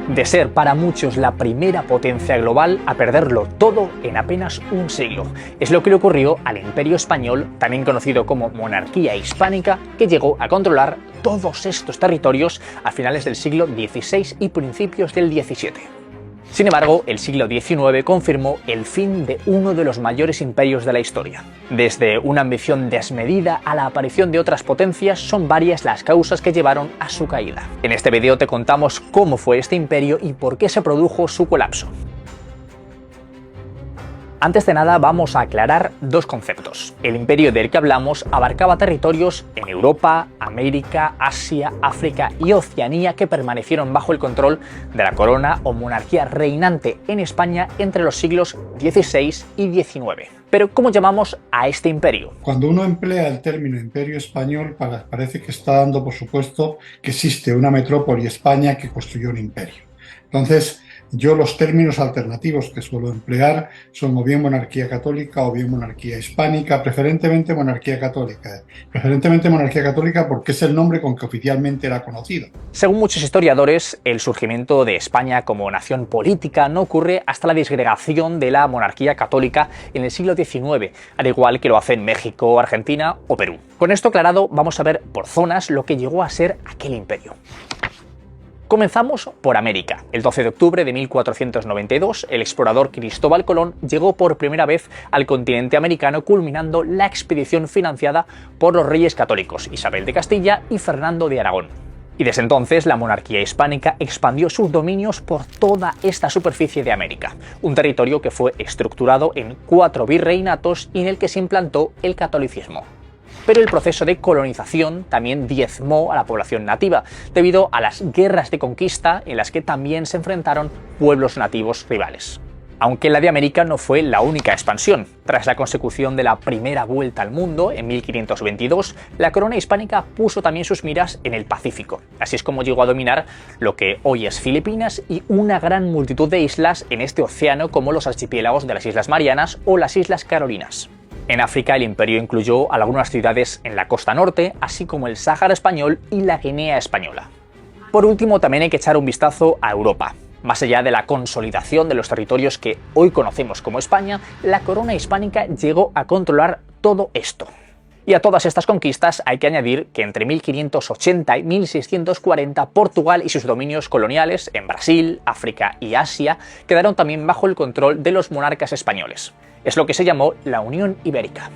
De ser para muchos la primera potencia global a perderlo todo en apenas un siglo. Es lo que le ocurrió al Imperio Español, también conocido como Monarquía Hispánica, que llegó a controlar todos estos territorios a finales del siglo XVI y principios del XVII. Sin embargo, el siglo XIX confirmó el fin de uno de los mayores imperios de la historia. Desde una ambición desmedida a la aparición de otras potencias, son varias las causas que llevaron a su caída. En este vídeo te contamos cómo fue este imperio y por qué se produjo su colapso. Antes de nada vamos a aclarar dos conceptos. El imperio del que hablamos abarcaba territorios en Europa, América, Asia, África y Oceanía que permanecieron bajo el control de la corona o monarquía reinante en España entre los siglos XVI y XIX. Pero ¿cómo llamamos a este imperio? Cuando uno emplea el término imperio español, parece que está dando por supuesto que existe una metrópoli España que construyó un imperio. Entonces, yo los términos alternativos que suelo emplear son o bien monarquía católica o bien monarquía hispánica, preferentemente monarquía católica. Preferentemente monarquía católica porque es el nombre con que oficialmente era conocido. Según muchos historiadores, el surgimiento de España como nación política no ocurre hasta la disgregación de la monarquía católica en el siglo XIX, al igual que lo hacen México, Argentina o Perú. Con esto aclarado, vamos a ver por zonas lo que llegó a ser aquel imperio. Comenzamos por América. El 12 de octubre de 1492, el explorador Cristóbal Colón llegó por primera vez al continente americano, culminando la expedición financiada por los reyes católicos Isabel de Castilla y Fernando de Aragón. Y desde entonces la monarquía hispánica expandió sus dominios por toda esta superficie de América, un territorio que fue estructurado en 4 virreinatos y en el que se implantó el catolicismo. Pero el proceso de colonización también diezmó a la población nativa, debido a las guerras de conquista en las que también se enfrentaron pueblos nativos rivales. Aunque la de América no fue la única expansión. Tras la consecución de la primera vuelta al mundo en 1522, la corona hispánica puso también sus miras en el Pacífico. Así es como llegó a dominar lo que hoy es Filipinas y una gran multitud de islas en este océano, como los archipiélagos de las Islas Marianas o las Islas Carolinas. En África el imperio incluyó algunas ciudades en la costa norte, así como el Sáhara español y la Guinea española. Por último, también hay que echar un vistazo a Europa. Más allá de la consolidación de los territorios que hoy conocemos como España, la corona hispánica llegó a controlar todo esto. Y a todas estas conquistas hay que añadir que entre 1580 y 1640 Portugal y sus dominios coloniales en Brasil, África y Asia quedaron también bajo el control de los monarcas españoles. Es lo que se llamó la Unión Ibérica.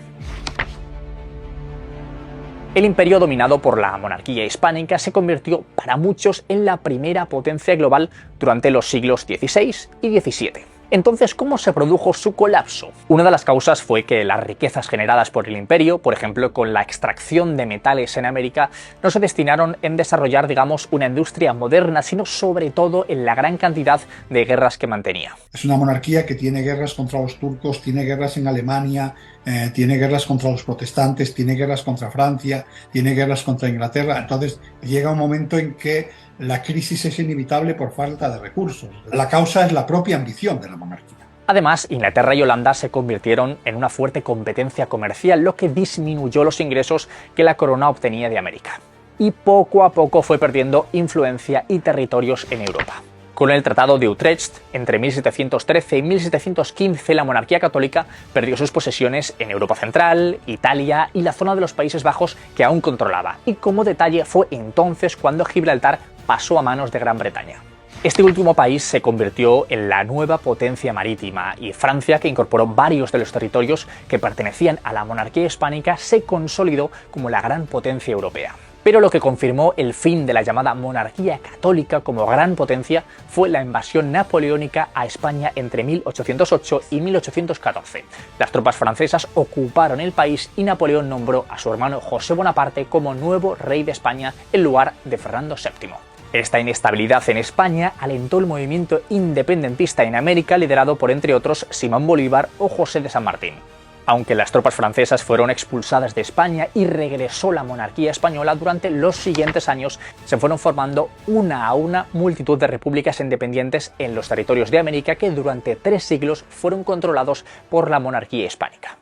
El imperio dominado por la monarquía hispánica se convirtió para muchos en la primera potencia global durante los siglos XVI y XVII. Entonces, ¿cómo se produjo su colapso? Una de las causas fue que las riquezas generadas por el imperio, por ejemplo con la extracción de metales en América, no se destinaron en desarrollar, digamos, una industria moderna, sino sobre todo en la gran cantidad de guerras que mantenía. Es una monarquía que tiene guerras contra los turcos, tiene guerras en Alemania, tiene guerras contra los protestantes, tiene guerras contra Francia, tiene guerras contra Inglaterra. Entonces llega un momento en que la crisis es inevitable por falta de recursos. La causa es la propia ambición de la monarquía. Además, Inglaterra y Holanda se convirtieron en una fuerte competencia comercial, lo que disminuyó los ingresos que la corona obtenía de América. Y poco a poco fue perdiendo influencia y territorios en Europa. Con el Tratado de Utrecht, entre 1713 y 1715, la monarquía católica perdió sus posesiones en Europa Central, Italia y la zona de los Países Bajos que aún controlaba. Y como detalle, fue entonces cuando Gibraltar pasó a manos de Gran Bretaña. Este último país se convirtió en la nueva potencia marítima y Francia, que incorporó varios de los territorios que pertenecían a la monarquía hispánica, se consolidó como la gran potencia europea. Pero lo que confirmó el fin de la llamada monarquía católica como gran potencia fue la invasión napoleónica a España entre 1808 y 1814. Las tropas francesas ocuparon el país y Napoleón nombró a su hermano José Bonaparte como nuevo rey de España en lugar de Fernando VII. Esta inestabilidad en España alentó el movimiento independentista en América, liderado por, entre otros, Simón Bolívar o José de San Martín. Aunque las tropas francesas fueron expulsadas de España y regresó la monarquía española, durante los siguientes años se fueron formando una a una multitud de repúblicas independientes en los territorios de América que durante 3 siglos fueron controlados por la monarquía hispánica.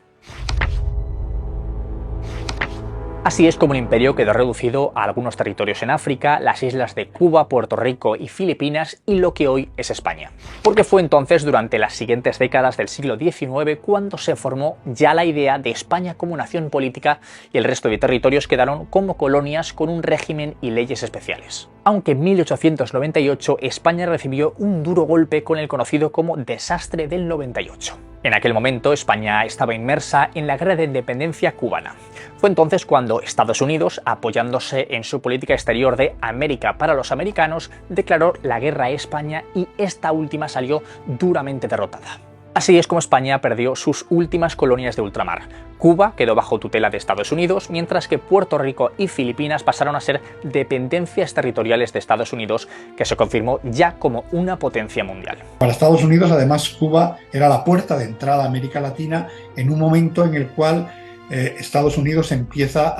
Así es como el imperio quedó reducido a algunos territorios en África, las islas de Cuba, Puerto Rico y Filipinas y lo que hoy es España. Porque fue entonces, durante las siguientes décadas del siglo XIX, cuando se formó ya la idea de España como nación política y el resto de territorios quedaron como colonias con un régimen y leyes especiales. Aunque en 1898 España recibió un duro golpe con el conocido como Desastre del 98. En aquel momento España estaba inmersa en la Guerra de Independencia cubana. Fue entonces cuando Estados Unidos, apoyándose en su política exterior de América para los americanos, declaró la guerra a España y esta última salió duramente derrotada. Así es como España perdió sus últimas colonias de ultramar. Cuba quedó bajo tutela de Estados Unidos, mientras que Puerto Rico y Filipinas pasaron a ser dependencias territoriales de Estados Unidos, que se confirmó ya como una potencia mundial. Para Estados Unidos, además, Cuba era la puerta de entrada a América Latina en un momento en el cual Estados Unidos empieza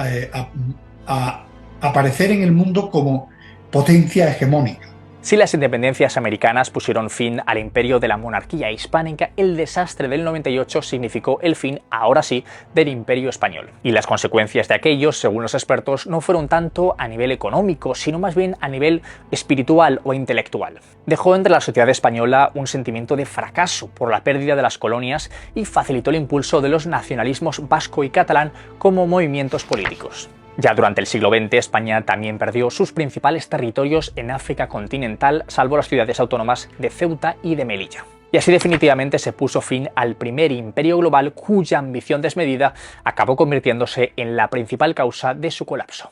a aparecer en el mundo como potencia hegemónica. Si las independencias americanas pusieron fin al imperio de la monarquía hispánica, el desastre del 98 significó el fin, ahora sí, del imperio español. Y las consecuencias de aquellos, según los expertos, no fueron tanto a nivel económico, sino más bien a nivel espiritual o intelectual. Dejó entre la sociedad española un sentimiento de fracaso por la pérdida de las colonias y facilitó el impulso de los nacionalismos vasco y catalán como movimientos políticos. Ya durante el siglo XX, España también perdió sus principales territorios en África continental, salvo las ciudades autónomas de Ceuta y de Melilla. Y así definitivamente se puso fin al primer imperio global cuya ambición desmedida acabó convirtiéndose en la principal causa de su colapso.